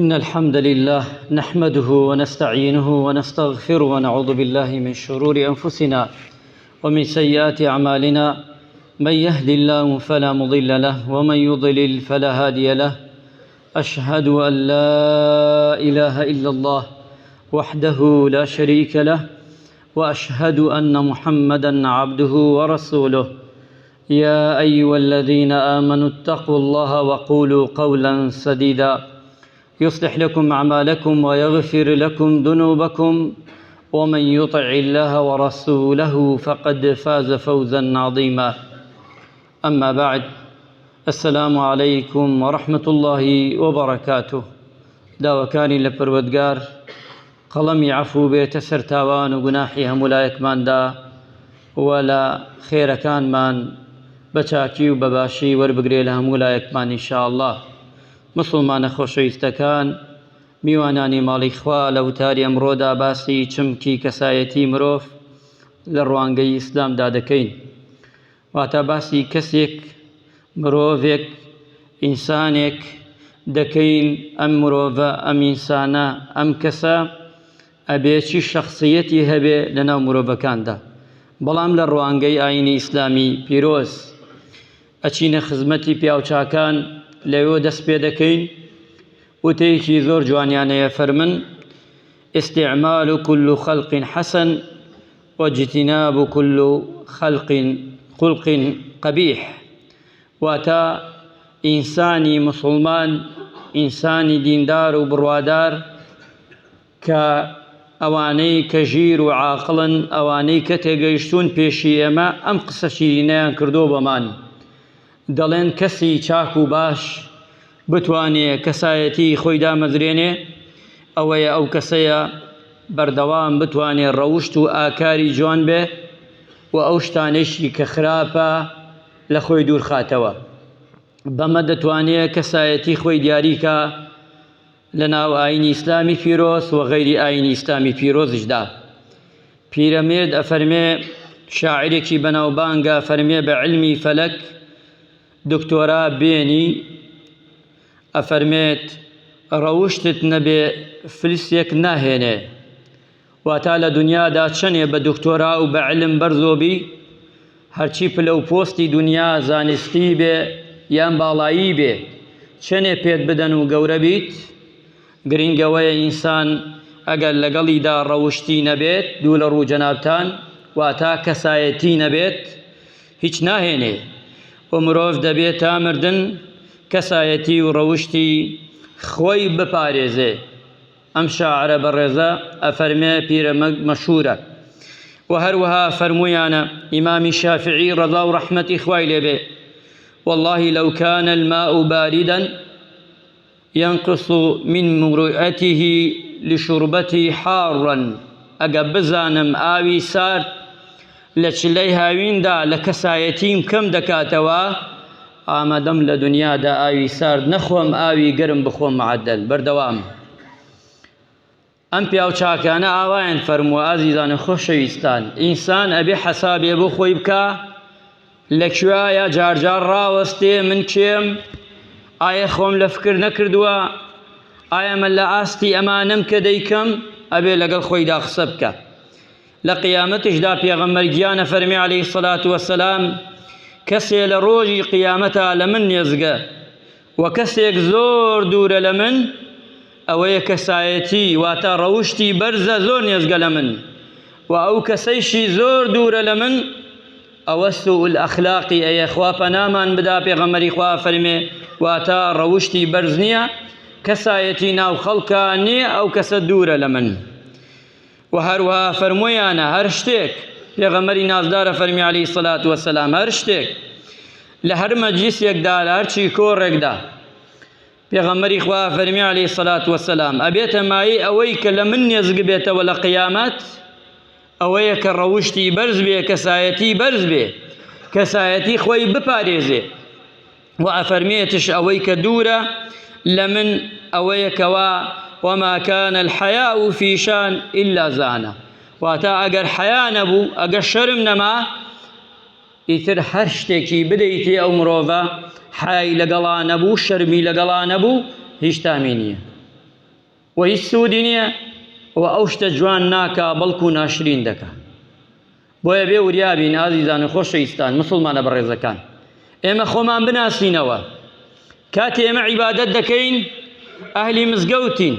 إن الحمد لله نحمده ونستعينه ونستغفره ونعوذ بالله من شرور أنفسنا ومن سيئات أعمالنا. من يهد الله فلا مضل له ومن يضلل فلا هادي له. أشهد أن لا إله إلا الله وحده لا شريك له، وأشهد أن محمدًا عبده ورسوله. يا أيها الذين آمنوا اتقوا الله وقولوا قولا سديدا يصلح لكم أعمالكم ويغفر لكم ذنوبكم، ومن يطع الله ورسوله فقد فاز فوزا عظيما. أما بعد، السلام عليكم ورحمة الله وبركاته. داوەکانی لە پەروەردگار قەڵەمی عەفو بێتە سەر تاوان و گوناحی هەموو لایەکماندا، و لە خێرەکانمان بەچاکی و بەباشی وەربگرێ لە هەموو لایەکمان ئینشاءالله. مسلمانە خۆشەویستەکان، میوانانی ماڵی خوا، لە وتاری ئەمڕۆدا باسی چمکی کەسایەتی مرۆڤ لە ڕوانگەی ئیسلامدا دەکەین. واتە باسی کەسێک، مرۆڤێک، ئینسانێک دەکەین. ئەم مرۆڤە، ئەم ئینسانە، ئەم کەسە ئەبێ چی شەخسیەتی هەبێ لەناو مرۆڤەکاندا. بەڵام لە ڕوانگەی ئاینی ئیسلامی پیرۆز ئەچینە خزمەتی پیاوچاکان، لەوێ دەست پێ دەکەین. وتەیەکی زۆر جوانیانەیە، فەرمن: استعمال كل خلق حسن واجتناب كل خلق قبيح. واتە ئینسانی مسلمان، ئینسانی دیندار و بڕوادار، کە ئەوانەی کە ژیر و عاقڵن، ئەوانەی کە تێگەیشتون پێشی ئێمە ئەم قسە شیرینەیان کردو بەمان. دەڵێن کەسی چاک و باش بتوانێ کەسایەتی خۆی دامەزرێنێ، ئەوەیە ئەو کەسەیە بەردەوام بتوانێ ڕەوشت و ئاکاری جوان بێ، و ئەو شتانەیشی کە خراپە لە خۆی دوور خاتەوە. بەمە دەتوانێت کەسایەتی خۆی دیاریکە لە ناو ئاینی ئیسلامی پیرۆز و غەیری ئاینی ئیسلامی پیرۆزشدا. پیرەمێرد ئەفەرمێ، شاعرێکی بەناوبانگە، فەرمێ بە علمی فەلەک دکتۆرا بێنی، ئەفەرمێت ڕەوشتت نەبێ فلسێک ناهێنێ. واتا لە دنیادا چەنێ بە دکتۆرا و بە علم بەرزۆبی، هەرچی پلە و پۆستی دنیا زانستی بێ یان باڵایی بێ، چەنێ پێت بدەن و گەورە بیت، گرنگەوەیە ئینسان ئەگەر لەگەڵیدا ڕەوشتی نەبێت، دوو لە ڕوو جەنابتان، واتا کەسایەتی نەبێت، هیچ ناهێنێ. و مرۆڤ دەبێت تا مردن کەسایەتی و ڕەوشتی خۆی بپارێزێ. ئەم شاعرە بەڕێزە ئەفەرمێ، پیرە مەشهورە. و هەروەها فەرموویانە ئیمامی شافعی ڕەضا و ڕەحمەتی خوای لێبێ: والله لو كان الماء باردا ينقص من مروءته لشربته حارا. ئەگە بزانم ئاوی سارد لە چلەی هاویندا لە کەسایەتیم کەم دەکاتەوە، ئامادەم لە دنیادا ئاوی سارد نەخۆم، ئاوی گەرم بخۆم معدل. بەردەوام ئەم پیاوچاکانە ئاوایان فەرمووە. ئازیزانە خۆشەویستان، ئینسان ئەبێ حەسابێ بۆ خۆی بکە لەکوێیە جارجار ڕاوەستێ من کێم، ئایا خۆم لە فکر نەکردووە، ئایا من لە ئاستی ئەمانم کە دەیکەم، ئەبێ لەگەڵ خۆیدا قسە بکە. لە قیامەتشدا پێغەمبەر گیانە فەرمی عەلەیهی سەڵات وەسەلام: کەسێ لە ڕۆژی قیامەتا لە من نێزگە و کەسێک زۆر دوورە لە من، ئەوەیە کەسایەتی واتە ڕەوشتی بەرزە، زۆر نێزگە لە من، و ئەو کەسەیشی زۆر دوورە لە من، ئەوە سوء الئەخلاقی ئەیە. خوا پەنامان بدا، پێغەمبەری خوا فەرمێ واتە ڕەوشتی بەرز نییە، کەسایەتی ناو خەڵکە نییە، ئەو کەسە دوورە لە من. و هەروەها فەرموویانە هەر شتێک، پێغەمبەری نازدارە فەرمی عەلەیهی سەڵات وەسەلام، هەر شتێک لە هەر مەجلیسێکدا، لە هەرچی کۆڕێکدا، پێغەمبەری خوا فەرمی عەلەیهی سەڵات وەسەلام ئەبێتە مایەی ئەوەی کە لە من نێزگ بێتەوە لە قیامەت، ئەوەیە کە ڕەوشتی بەرز بێ، کەسایەتی بەرز بێ، کەسایەتی خۆی بپارێزێ. و ئەفەرمێتش ئەوەی کە دوورە لە من، ئەوەیە کەوا وما كان الحياء في شان إلا زانه. واتا ئەگەر حیا نەبوو، ئەگەر شەرم نەما، ئیتر هەر شتێکی بدەیتێ ئەو مرۆڤە حای لەگەڵا نەبوو، شەرمی لەگەڵا نەبوو، هیچ تامی نییە. و هیچ سوودی نییە و ئەو شتە جوان ناکا بەڵکو ناشرین دەکا. بۆیە بێ وریابین ئازیزان و خۆشەویستان مسلمانە بەڕێزەکان، ئێمە خۆمان بناسینەوە کاتێ ئێمە عیبادەت دەکەین ئەهلی مزگەوتین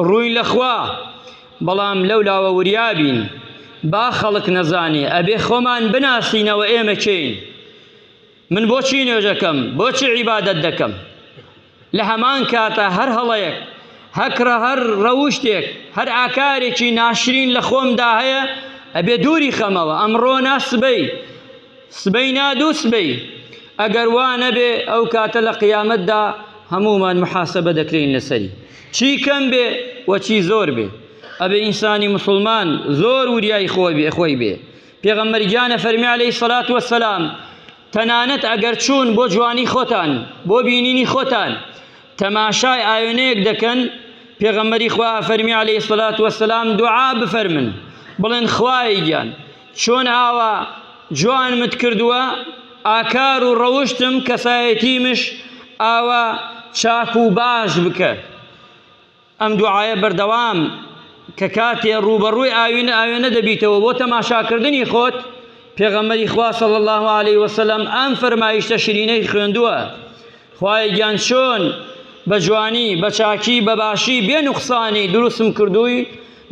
ڕووین لە خوا، بەڵام لەولاوە وریابین با خەڵک نەزانێ ئەبێ خۆمان بناسینەوە ئێمە کێین. من بۆچی نوێژەکەم، بۆچی عیبادەت دەکەم؟ لە هەمان کاتە هەر هەڵەیەک هەکرە هەر ڕەوشتێک هەر ئاکارێکی ناشرین لە خۆمدا هەیە ئەبێ دووری خەمەوە. ئەمڕۆ نا سبەی نادوو سبەی، ئەگەر وا نەبێ ئەو کاتە لە قیامەتدا هەمومان محاسەبە دەکرین لەسەری چی کەم بێ و چی زۆر بێ. ئەبێ ئینسانی مسلمان زۆر وریای خۆی بێ. پێغەمبەری گیانە فەرمی عەلەیهی سەڵات وەسەلام تەنانەت ئەگەر چوون بۆ جوانی خۆتان بۆ بینینی خۆتان تەماشای ئاوێنەیەک دەکەن، پێغەمبەری خوا فەرمی عەلەیهی سەڵات وەسەلام دوعا بفەرمن بڵێن خوای گیان چۆن ئاوا جوانمت کردووە ئاکار و ڕەوشتم کەسایەتیمش ئاوا چاک و باش بکە. ئەم دوعایە بەردەوام کە کاتێ ڕوبەڕووی ئاوێنە دەبیتەوە بۆ تەماشاکردنی خۆت، پێغەمبەری خوا صلی الله علیه وسلم ئەم فەرمایشتە شیرینەی خوێندووە خوای گیان چۆن بە جوانی بە چاکی بە باشی بێ نوقسانی دروستم کردووی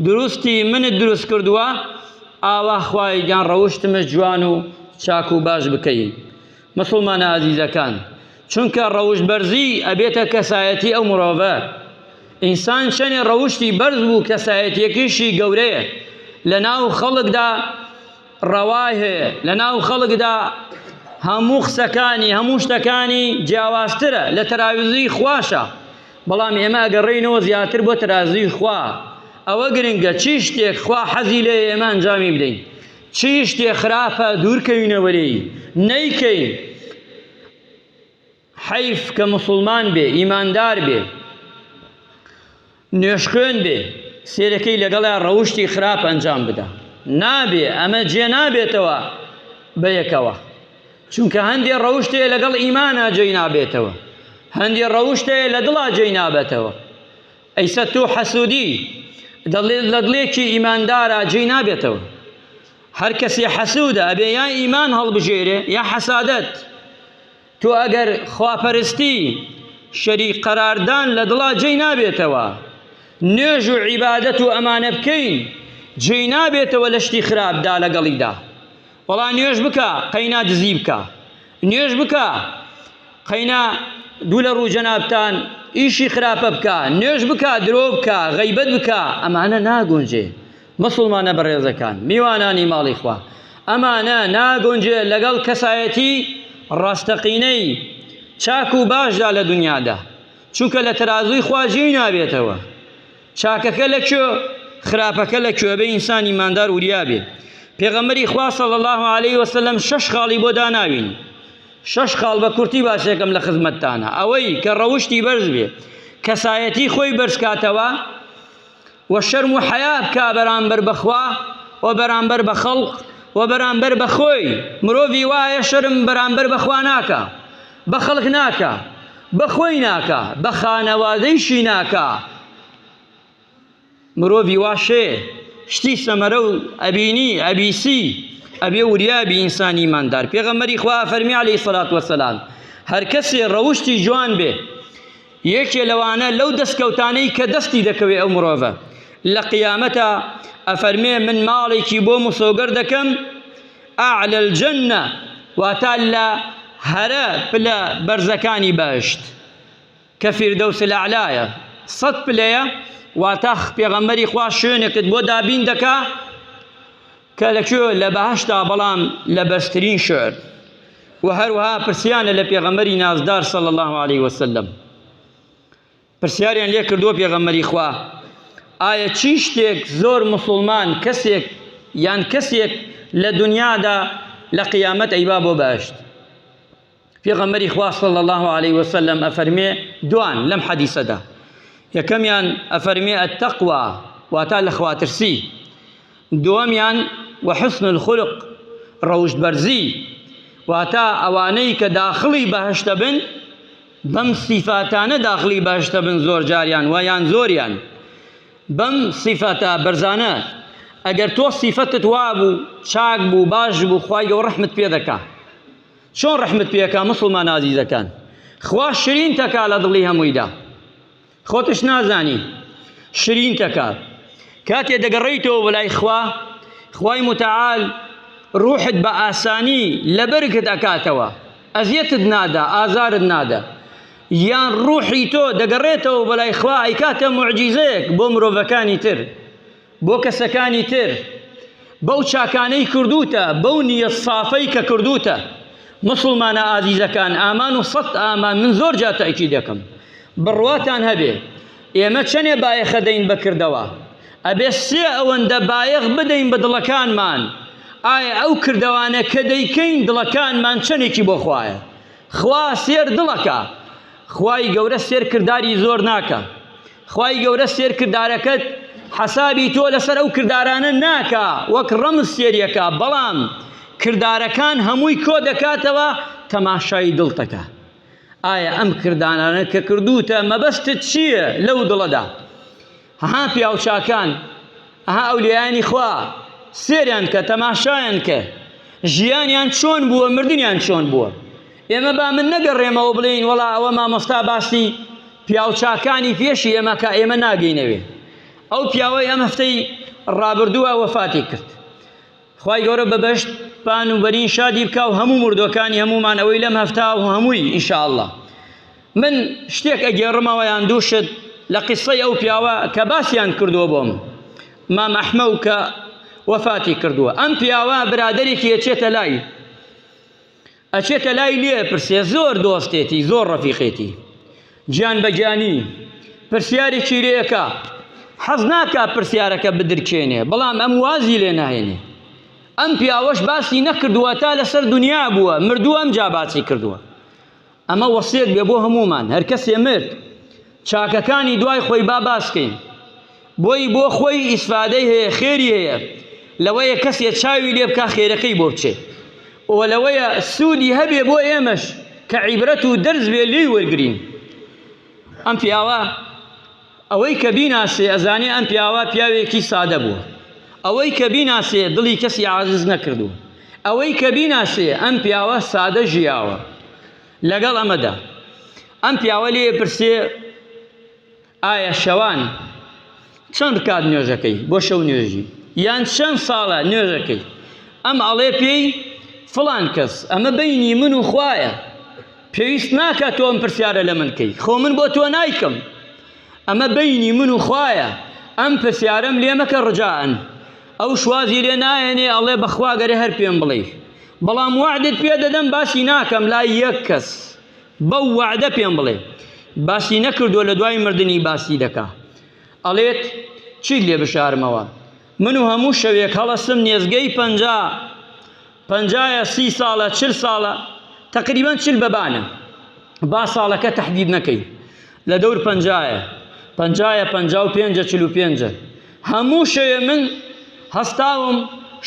دروستی منت دروست کردووە ئاوا خوای گیان ڕەوشتمش جوان و چاک و باش بکەین. مسلمانە عەزیزەکان، چونکە ڕەوشت بەرزی ئەبێتە کەسایەتی ئەو مرۆڤە. ئینسان چەنێ ڕەوشتی بەرز بوو کەسایەتیەکیشی گەورەیە، لە ناو خەڵکدا ڕەوای هەیە، لە ناو خەڵکدا هەموو قسەکانی هەموو شتەکانی جیاوازترە لە تەراویزی خواشە. بەڵام ئێمە ئەگەڕێینەوە زیاتر بۆ تەرازوی خوا، ئەوە گرنگە چی شتێک خوا حەزی لێ ئێمە ئەنجامی بدەین، چی شتێک خراپە دوورکەوینەوە لێی نەیکەین. حەیف کە مسلمان بێ ئیماندار بێ نوێشخوێن بێ سێرەکەی لەگەڵا ڕەوشتی خراپ ئەنجام بدە، نابێ ئەمە جێ نابێتەوە بە یەکەوە. چونکە هەندێک ڕەوشتەیە لەگەڵ ئیمانە جێی نابێتەوە، هەندێک ڕەوشتەیە لە دڵا جێی نابێتەوە. ئەیسە تۆ حەسوودی لە دڵێکی ئیماندارە جێی نابێتەوە. هەر کەسێ حەسوودە ئەبێ یا ئیمان هەڵبژێرێ یا حەسادەت. تۆ ئەگەر خواپەرستی شەریک قەراردان لە دڵا جێی نابێتەوە، نوێژ و عیبادەت و ئەمانە بکەین جێی نابێتەوە لە شتی خراپدا لەگەڵیدا. وەڵا نوێژ بکە قەینا دزی بکە، نوێژ بکە قەینا دوو لە ڕوو جەنابتان ئیشی خراپە بکە، نوێژ بکە درۆ بکە غەیبەت بکە، ئەمانە ناگۆنجێ. مسلمانە بەڕێزەکان میوانانی ماڵی خوا، ئەمانە ناگۆنجێ لەگەڵ کەسایەتی ڕاستەقینەی چاک و باشدا لە دنیادا، چونکە لە تەرازوی خوا جێی نابێتەوە. چاکەکە لەکوێ خراپەکە لەکوێ؟ بە ئینسان ئیماندار وریا بێ. پێغەمبەری خوا صلی الله علیه وسلم 6 خاڵی بۆ داناوین. 6 خاڵ بە کورتی باشێکم لە خزمەتتانە. ئەوەی کە ڕەوشتی بەرز بێ، کەسایەتی خۆی بەرز کاتەوە و شەرم و حەیا بکا بەرامبەر بەخوا و بەرامبەر بە خەڵق و بەرامبەر بە خۆی. مرۆڤی وایە شەرم بەرامبەر بەخوا ناکە، بە خەڵق ناکە، بە خۆی ناکە، بە خانەوادەیشی ناکە. مرۆڤی واشێ شتی سەمەرە و ئەبینی ئەبیسی ئەبێ وریابی ئینسانی ئیماندار. پێغەمبەری خوا فەرمی عەلەیهی سەڵات وەسەلام هەر کەسێ ڕەوشتی جوان بێ، یەکێ لەوانە لەو دەستکەوتانەی کە دەستی دەکەوێ ئەو مرۆڤە لە قیامەتە ئەفەرمێ من ماڵێکی بۆ مسۆگەر دەکەم ئەعلە الجەنە، واتە لە هەرە پلە بەرزەکانی بەهشت کە فیردەوس الأعلایە 100 پلەیە، واتە پێغەمبەری خوا شوێنێکت بۆ دابین دەکا کە لەکوێ لە بەهشتا، بەڵام لە بەرزترین شوێن. و هەروەها پرسیانە لە پێغەمبەری نازدار صلی الله علیه وسلم، پرسیاریان لێ کردووە پێغەمبەری خوا ئایا چی شتێک زۆر مسلمان کەسێک یان کەسێک لە دنیادا لە قیامەت ئەیبا بۆ بەهشت؟ پێغەمبەری خوا صلی الله علیه وسلم ئەفەرمێ دوان لەم حەدیسەدا. یەکەمیان ئەفەرمێ التەقوا، واتە لە خواترسی. دووەمیان وحسن الخلق، ڕەوشت بەرزی، واتە ئەوانەی کە داخڵی بەهشتە بن بەم سیفاتانە داخڵی بەهشتە بن زۆر جاریان و یان زۆریان. بەم سیفەتە بەرزانە ئەگەر تۆ سیفەتت وابوو چاک بوو باش بوو خوای گەورە ڕەحمت پێ دەکا. چۆن ڕەحمت پێکا مسڵمان عەزیزەکان؟ خوا شرین تەکا لە دڵی هەموویدا، خۆتش نازانی شرین تەکا. کاتێ دەگەڕێیتەوە بەلای خوای متعال ڕوحت بە ئاسانی لەبەرکت ئەکاتەوە، ئەزیەتت نادا، ئازارت نادا. یان ڕوحی تۆ دەگەڕێتەوە بەلای خوا ئەیکاتە موعجیزەیەک بۆ مرۆڤەکانی تر، بۆ کەسەکانی تر، بەو چاکانەی کردوتە، بەو نیەت سافەی کە کردوتە. مسڵمانە ئازیزەکان، ئامان و سەد ئامان من زۆر جا تەئکید دەکەم، بڕواتان هەبێ ئێمە چەندێ بایەخە دەین بەکردەوە، ئەبێ سێ ئەوەندە بایەخ بدەین بە دڵەکانمان. ئایا ئەو کردەوانە کە دەیکەین دڵەکانمان چەندێکی بۆ خوایە؟ خوا سێر دڵەکە، خوای گەورە سێر کردداری زۆر ناکە، خوای گەورە سێر کردارەکەت حەسابی تۆ لەسەر ئەو کردارانە ناکە، وەک ڕەمز سێریەکە، بەڵام کردارەکان هەمووی کۆ دەکاتەوە تەماشای دڵتەکە. ئایا ئەم کردانانە کە کردوتە مەبەستت چییە لەو دڵەدا؟ ها پیاوچاکان، ئەها ئەولیایانی خوا سێریان کە، تەماشایان کە، ژیانیان چۆن بووە، مردنیان چۆن بووە. ئێمە با من نەگەڕێمەوە بڵێین وەڵا ئەوە مامۆستا باسی پیاوچاکانی پێشی ئێمە کە ئێمە ناگەینەوێ. ئەو پیاوەی ئەم هەفتەی ڕابردووە وەفاتی کرد. خوای گەورە بە بەشت پان و بەرین شادی بکا و هەموو مردوەکانی هەمومان ئەوەی لەم هەفتا و هەمووی ئینشاءالله. من شتێک ئەگێڕمەوە یان دووشت لە قیسەی ئەو پیاوە کە باسییان کردووە بۆم، مام ئەحمەد کە وەفاتی کردووە. ئەم پیاوە برادێکی ئەچێتە لای لێ پرسێ، زۆر دۆستێتی، زۆر ڕەفیقێتی، گیان بە گیانی پرسیارێکی لێەکە، حەز ناکا پرسیارەکە بدرکێنێ، بەڵام ئەم وازی لێ ناهێنێ. ئەم پیاوەش باسی نەکردووە تا لەسەر دنیا بووە، مردووە ئەم جا باسی کردووە. ئەمە وەسیەت بێ بۆ هەمومان، هەر کەسێ مرد چاکەکانی دوای خۆی باسکەین، بۆی بۆ خۆی ئیسفادەی هەیە، خێری هەیە، لەوەیە کەسێ چاوی لێ بکا خێرەکەی بۆ بچێ، و لەوەیە سوودی هەبێ بۆ ئێمەش کە عیبرەت و دەرز بێ لێی وەرگرین. ئەم پیاوە ئەوەی کە بیناسێ ئەزانێ ئەم پیاوە پیاوێکی سادە بووە، ئەوەی کە بیناسێ دڵی کەسی عاجز نەکردووە، ئەوەی کە بیناسێ ئەم پیاوە سادە ژیاوە. لەگەڵ ئەمەدا ئەم پیاوە لێ پرسێ ئایا شەوان چەند کات نوێژەکەی بۆ شەو نوێژی، یان چەند ساڵە نوێژەکەی؟ ئەم ئەڵێ پێی فڵان کەس، ئەمە بینی من و خوایە، پێویست ناکات تۆ ئەم پرسیارە لە من کەی، خۆ من بۆ تۆ نایکەم، ئەمە بینی من و خوایە، ئەم پرسیارەم لێ مەکە ڕجاءن. ئەو شوازی لێ نایەنێ، ئەڵێ بەخوا گەرە هەر پێم بڵێ، بەڵام وعدت پێ دەدەم باسی ناکەم لای یەک کەس، بەو وعدە پێم بڵێ. باسی نەکردووە لە دوای مردنی باسی دەکا. ئەڵێت چیت لێ بشارمەوە، من و هەموو شەوێک هەڵەسم نێزگەی 50 30 ساڵە 40 ساڵە تقریبان 40 بەبانە، با ساڵەکە تەحدید نەکەی، لە دەور 50 55 45 هەموو شەوێ من هەستاوم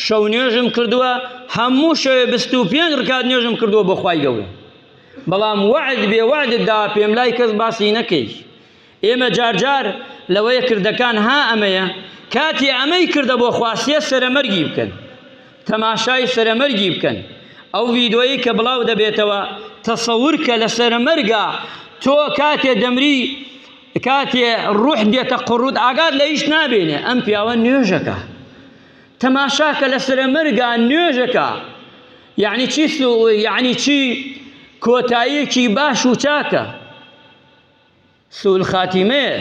شەو نوێژم کردووە، هەموو شەوێ 25 ڕکات نوێژم کردووە بۆ خوای گەورە، بەڵام وعد بێ وعدت دا پێم لای کەس باسی نەکەی. ئێمە جارجار لەوەیە کردەکان ها ئەمەیە، کاتی ئەمەی کردە بۆ خواسیە سەرەمەرگی بکەن، تەماشای سەرەمەرگی بکەن. ئەو ڤیدۆیی کە بڵاو دەبێتەوە تەسەور کە لە سەرەمەرگا تۆ کاتێ دەمری، کاتێ ڕوح دێتە قڕوت ئاگات لە هیچ نابێنێ. ئەم پیاوە نوێژەکە، تەماشاکە لە سەرەمەرگا نوێژەکە، یعنی چی کۆتاییەکی باش و چاکە، سوء الخاتیمەیە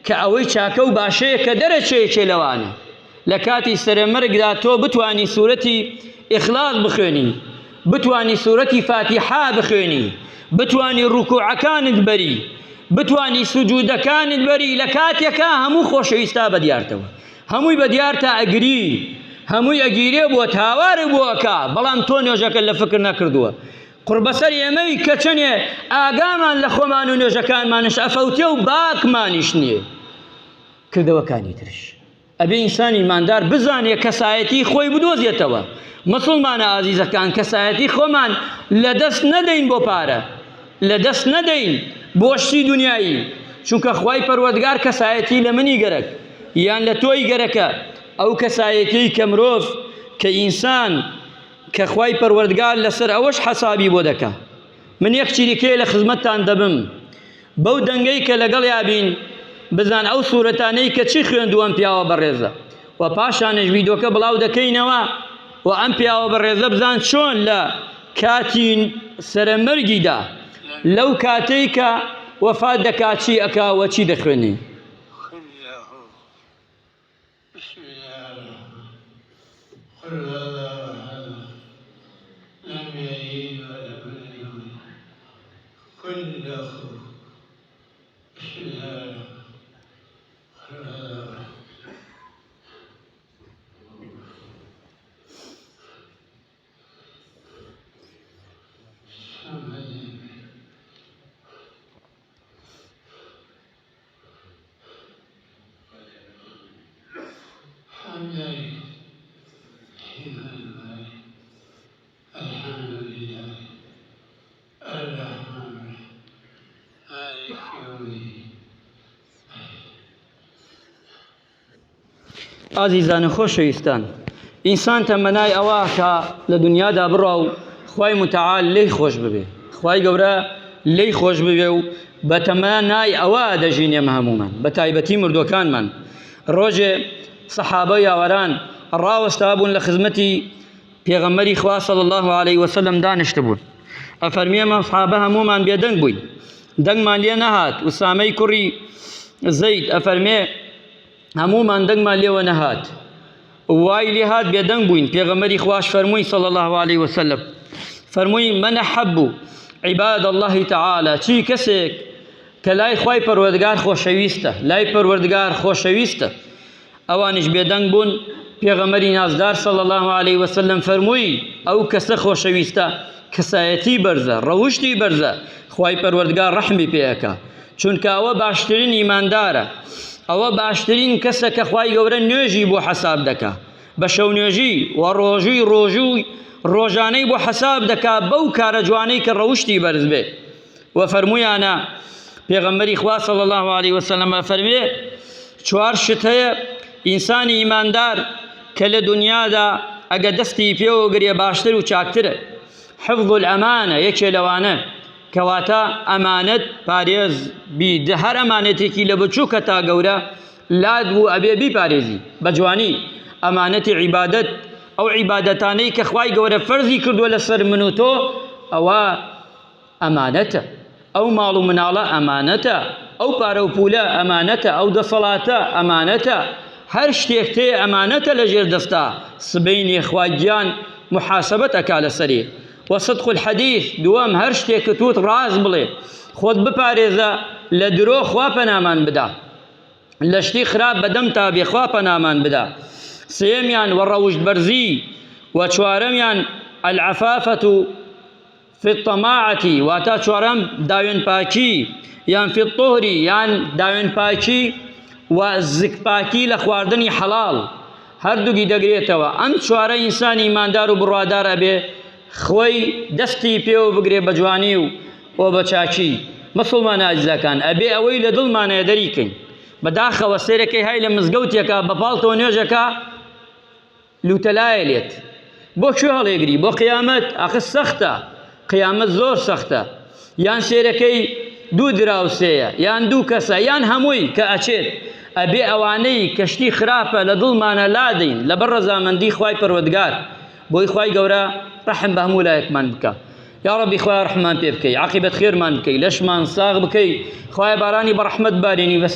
کە ئەوەی چاکە و باشەیە کە دەرەچێکی لەوانە. لە کاتی سەرەمەرگدا تۆ بتوانی سوورەتی ئیخلاص بخوێنی، بتوانی سوورەتی فاتیحا بخوێنی، بتوانی ڕوکوعەکانت بەری، بتوانی سوجودەکانت بەری، لە کاتێکە هەموو خۆشەویستا بەدیارتەوە، هەمووی بەدیارتە ئەگری، هەمووی ئەگیرێ بۆ تاوارە بۆکە، بەڵام تۆ نوێژەکە لە فکر نەکردووە. قوربەسەر ئێمەی کە چەندێ ئاگامان لە خۆمان و نوێژەکانمانش ئەفەوتێ و باکمانیش نییە. کردەوەکانی ترش ئەبێ ئینسانی ماندار بزانێ کەسایەتی خۆی بدۆزێتەوە. مسڵمانە ئازیزەکان، کەسایەتی خۆمان لەدەست نەدەین بۆ پارە، لەدەست نەدەین بۆ شتی دنیایی، چونکە خوای پەروەردگار کەسایەتی لە منی گەرەک، یان لە تۆی گەرەکە ئەو کەسایەتیەی کە مرۆڤ کە ئینسان کە خوای پەروەردگار لەسەر ئەوەش حەسابی بۆ دەکا. من یەک چیرکەیە لە خزمەتتان دەبم بەو دەنگەی کە لەگەڵ یابین بزان ئەو سوورەتانەی کە چی خوێندووە ئەم پیاوە بەڕێزە و پاشانش ڤیدۆکە بڵاو دەکەینەوە و ئەم پیاوە بەڕێزە بزان چۆن لە کاتی سەرەمەرگیدا لەو کاتەی کە وەفات دەکات چی ئەکا وە چی دەخوێنێ. ئازیزانە خۆشەویستان، ئینسان تەمەنای ئەوە کە لە دنیادا بڕوا و خوای متعال لێی خۆش ببێ، خوای گەورە لێی خۆش ببێ و بە تەمەنای ئەوە دەژین ئێمە هەمومان بە تایبەتی مردوەکانمان. ڕۆژێ سەحابە یاوەران ڕاوەستا بوون لە خزمەتی پێغەمبەری خوا صلی الله علیه وسلم دانیشت بوون. ئەفەرمێ ئەمە سەحابە هەمومان بێدەنگ بووین، دەنگمان لێ نەهات. ئوسامەی کوڕی زەید ئەفەرمێ هەمومان دەنگمان لێوە نەهات، وای لێ هات بێدەنگ بووین. پێغەمبەری خواش فەرمووی صلی الله علیه وسلم فەرمووی من أحب عباد الله تعالى، چی کەسێک کە لای خوای پەروەردگار خۆشەویستە، لای پەروەردگار خۆشەویستە ئەوانش بێدەنگ بوون. پێغەمبەری نازدار صلی الله علیه وسلم فەرمووی ئەو کەسە خۆشەویستە کەسایەتی بەرزە، ڕەوشتی بەرزە، خوای پەروەردگار ڕەحمی پێیەکە، چونکە ئەوە باشترین ئیماندارە، ئەوە باشترین کەسە کە خوای گەورە نوێژی بۆ حەساب دەکا، بە شەو نوێژی و ڕۆژووی ڕۆژانەی بۆ حەساب دەکا بەو کارە جوانەی کە ڕەوشتی بەرز بێ. و فەرموویانە پێغەمبەری خوا صلی الله علیه وسلم فەرمێ چوار شت هەیە ئینسانی ئیماندار کە لە دنیادا ئەگە دەستی پێوەگرێ باشتر و چاکترە. حفظ الئەمانە یەکێ لەوانە، کەواتە ئەمانەت پارێز بی، هەر ئەمانەتێکی لە بچووکە تا گەورە لاد بوو ئەبێ بیپارێزی بە جوانی. ئەمانەتی عیبادەت، ئەو عیبادەتانەی کە خوای گەورە فەرزی کردووە لەسەر من و تۆ ئەوە ئەمانەتە، ئەو ماڵ و مناڵە ئەمانەتە، ئەو پارە و پولە ئەمانەتە، ئەو دەسەڵاتە ئەمانەتە، هەر شتێک تێ ئەمانەتە لە ژێر دەستا، سبەینێ خوای گیان محاسبەت ئەکا لەسەرێ. وصدق الحديث دوام هەر شتێک توت ڕاز بڵێ، خۆت بپارێزە لە درۆ خوا پەنامان بدا، لە شتی خراپ بەدەم تا بێ خوا پەنامان بدا. سێمیان وەڕەوشت بەرزی، و چوارەمیان العفافة في الطماعة، واتە چوارەم داوێن پاکی یان في الطهر یان داوێن پاکی و زک پاکی لە خواردنی حەڵاڵ هەردووکی دەگرێتەوە. ئەم چوارە ئینسانی ئیماندار و بڕوادار ئەبێ خۆی دەستی پێوە بگرێ بە جوانی و بە چاکی. مسڵمان ئازیزەکان ئەبێ ئەوەی لە دڵمانەیە دەریکەین. بەداخەوە سێرەکەی های لە مزگەوتێکە بە پاڵتەوە نوێژەکە لوتەلایە لێت، بۆ کوێ هەڵێگری؟ بۆ قیامەت. ئاخر سەختە، قیامەت زۆر سەختە. یان سێرەکەی دوو دراوسەیە یان دوو کەسە یان هەمووی کە ئەچێت، ئەبێ ئەوانەی کەشتی خراپە لە دڵمانە لادەین لەبەر ڕەزامەندی خوای پەروەردگار، بۆی خوای گەورە ڕەحم بە هەموو لایەکمان بکە. یا ڕەبی خوای ڕەحمان پێ بکەی، عاقبەت خێرمان بکەی، لەشمان ساغ بکەی، خوای بارانی بە ڕەحمەت بارێنی بەسەر